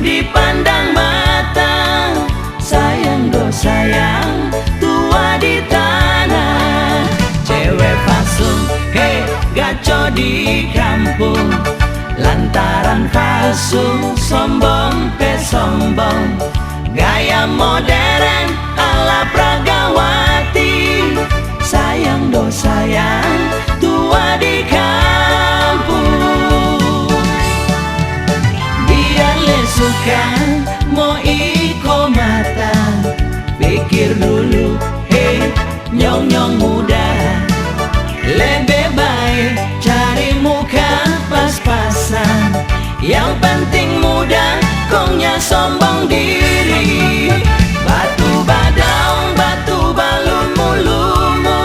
dipandang mata. Sayang do sayang, tua di tanah. Cewek pasung, hei gaco di kampung. Lantaran palsu, sombong pe sombong. Gaya modern ala Pragawati. Sayang do sayang, tua di kampung. Biar le suka mau iko mata. Pikir dulu, hei nyong-nyong muda. Lebih baik cari muka pas-pasan. Yang penting muda, kongnya sombong diri. Batu badaung, batu balum-lumu.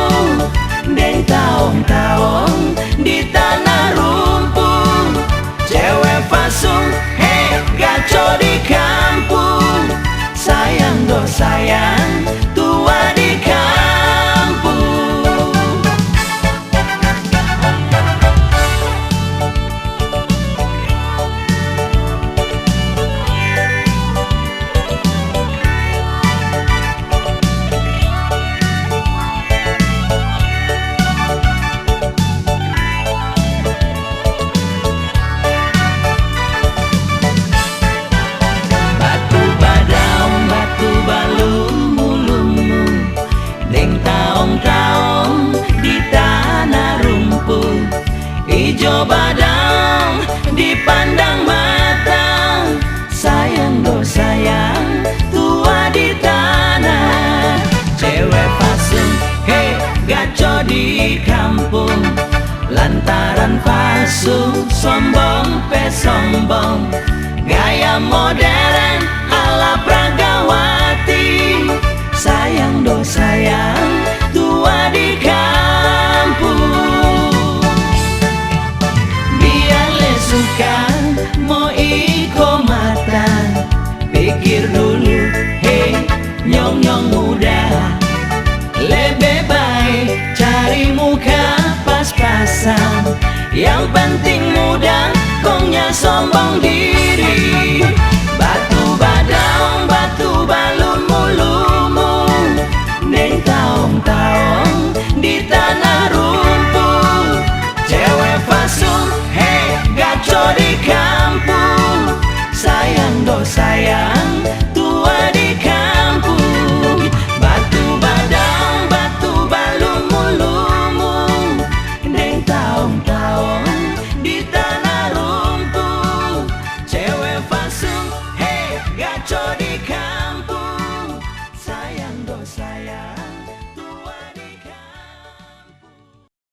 Deng taong-taong di tanah rumput. Cewek pasung, hei gaco di kampung. Sayang do sayang, tua di kampung. Ijo badang dipandang mata. Sayang do sayang, tua di tanah. Cewek pasung, hei gaco di kampung. Lantaran palsu, sombong pe sombong. Gaya modern ala Pragawati. Sayang do sayang, tua di kampung. Suka mau iko mata. Pikir dulu, hei nyong-nyong muda. Lebih baik cari muka pas-pasan. Yang penting muda, kongnya sombong diri.